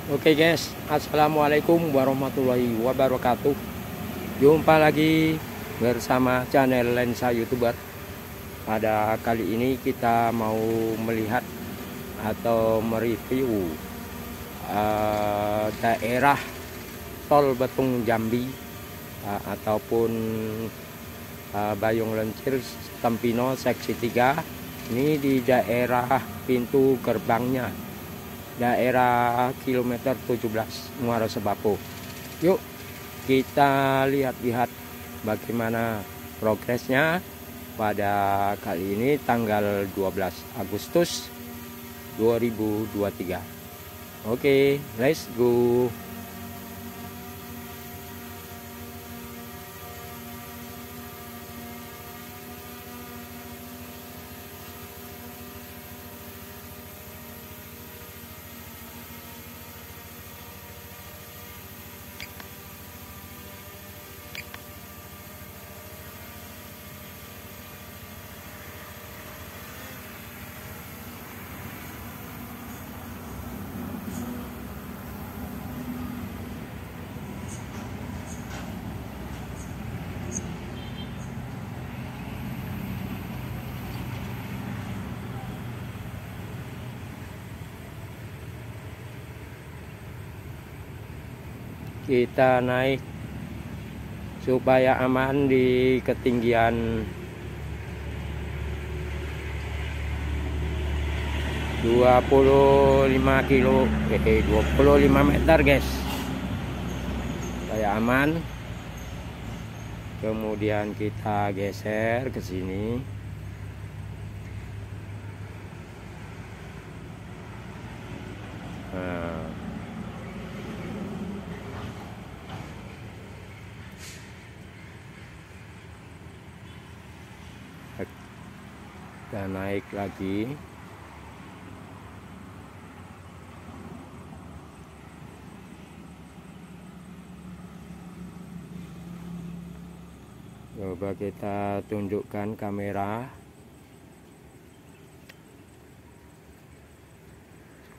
Oke guys, assalamualaikum warahmatullahi wabarakatuh. Jumpa lagi bersama channel Lensa YouTuber. Pada kali ini kita mau melihat atau mereview daerah Tol Betung Jambi ataupun Bayung Lencir Tempino seksi 3. Ini di daerah pintu gerbangnya, daerah kilometer 17 Muara Sebapo. Yuk kita lihat-lihat bagaimana progresnya pada kali ini tanggal 12 Agustus 2023. Oke, let's go. Kita naik supaya aman di ketinggian 25 meter guys, supaya aman. Kemudian kita geser ke sini. Nah, kita naik lagi. Coba kita tunjukkan kamera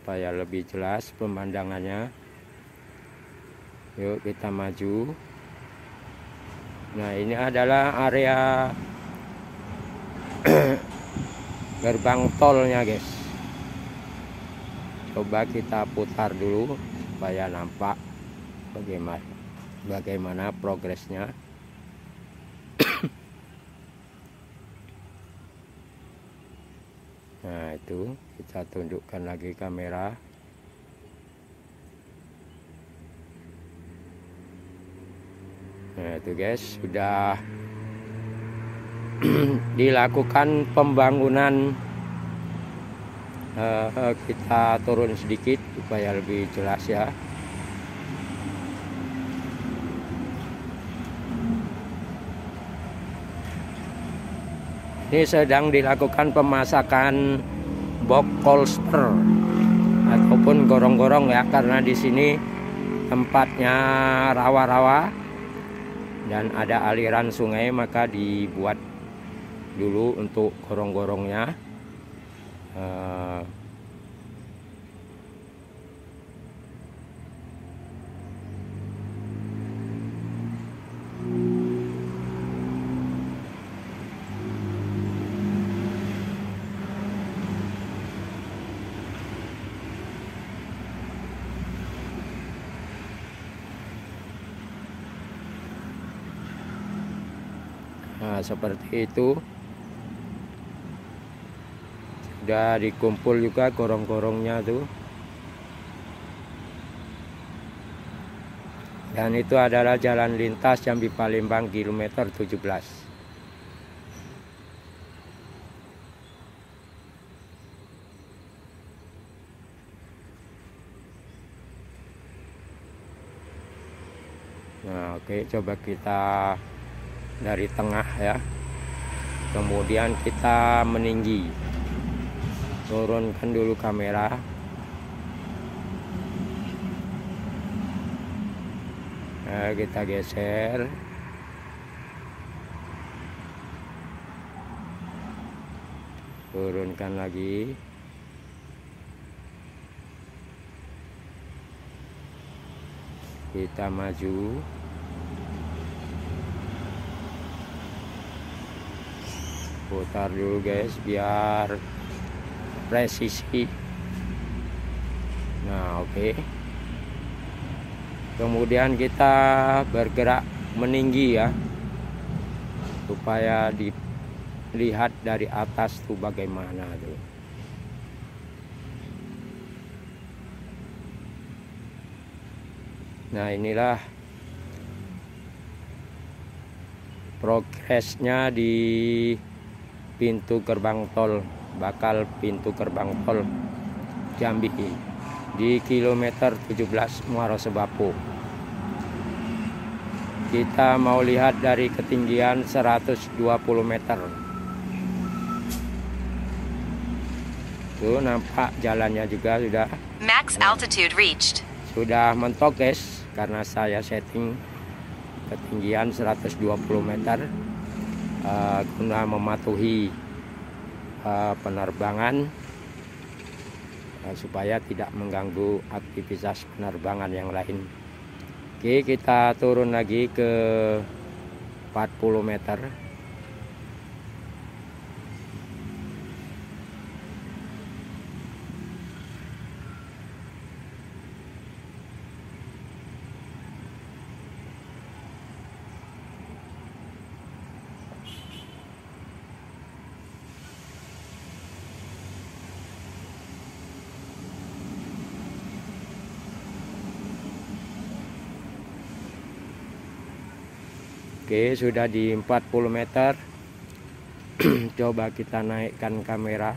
supaya lebih jelas pemandangannya. Yuk kita maju. Nah, ini adalah area gerbang tolnya guys. Coba kita putar dulu supaya nampak bagaimana progresnya. Nah, itu kita tunjukkan lagi kamera. Nah, itu guys, sudah dilakukan pembangunan. Kita turun sedikit supaya lebih jelas ya. Ini sedang dilakukan pemasakan box kolster ataupun gorong-gorong ya, karena di sini tempatnya rawa-rawa dan ada aliran sungai, maka dibuat dulu untuk gorong-gorongnya. Nah, seperti itu. Sudah dikumpul juga gorong-gorongnya tuh. Dan itu adalah jalan lintas Jambi Palembang kilometer 17. Nah, oke, coba kita dari tengah ya. Kemudian kita meninggi. Turunkan dulu kamera. Nah, kita geser. Turunkan lagi. Kita maju. Putar dulu guys biar presisi. Nah, oke. Kemudian kita bergerak meninggi ya, supaya dilihat dari atas tuh bagaimana tuh. Nah, inilah progresnya di pintu gerbang tol, bakal pintu gerbang tol Jambi di kilometer 17 Muaro Sebapu. Kita mau lihat dari ketinggian 120 meter. Tuh nampak jalannya juga sudah max altitude reached. Sudah mentok guys, karena saya setting ketinggian 120 meter guna mematuhi penerbangan supaya tidak mengganggu aktivitas penerbangan yang lain. Oke, kita turun lagi ke 40 meter. Oke, sudah di 40 meter. Coba kita naikkan kamera.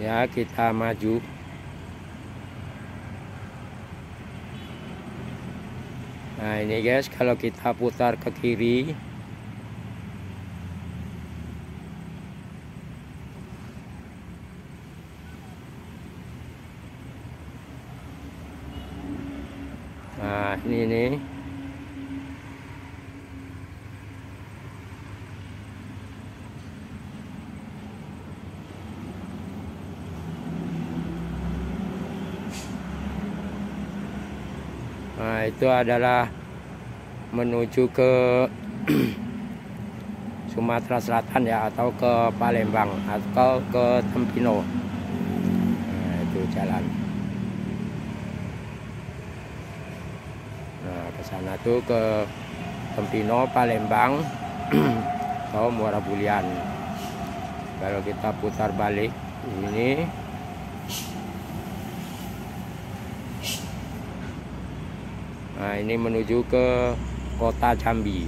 Ya, kita maju. Nah, ini guys, kalau kita putar ke kiri, nah ini nih. Nah, itu adalah menuju ke Sumatera Selatan ya, atau ke Palembang atau ke Tempino. Nah, itu jalan. Nah, ke sana tuh ke Tempino, Palembang, atau Muara Bulian. Kalau kita putar balik ini, nah ini menuju ke kota Jambi.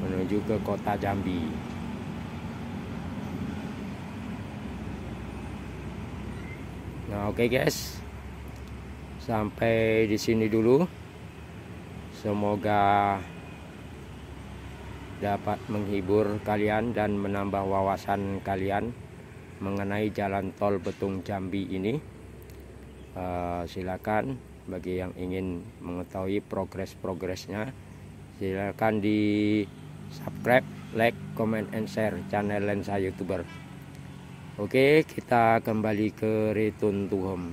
Menuju ke kota Jambi. Nah, oke guys. Sampai di sini dulu. Semoga dapat menghibur kalian dan menambah wawasan kalian mengenai jalan tol Betung Jambi ini. Silakan bagi yang ingin mengetahui progresnya, silakan di subscribe, like, comment, and share channel Lensa YouTuber. Oke, kita kembali ke Return to Home.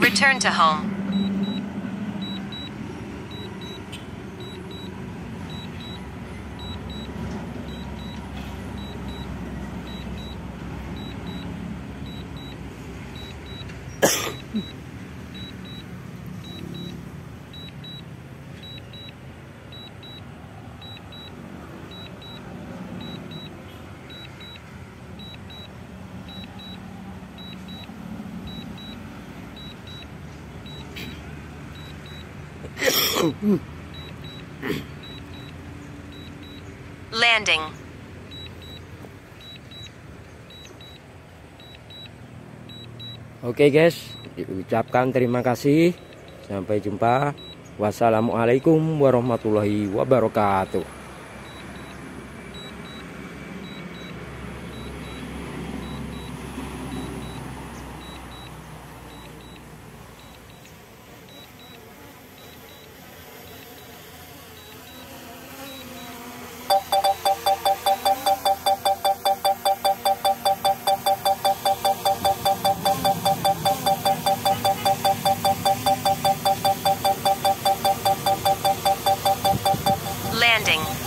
Return to home. Landing. Oke guys, diucapkan terima kasih. Sampai jumpa. Wassalamualaikum warahmatullahi wabarakatuh. Landing.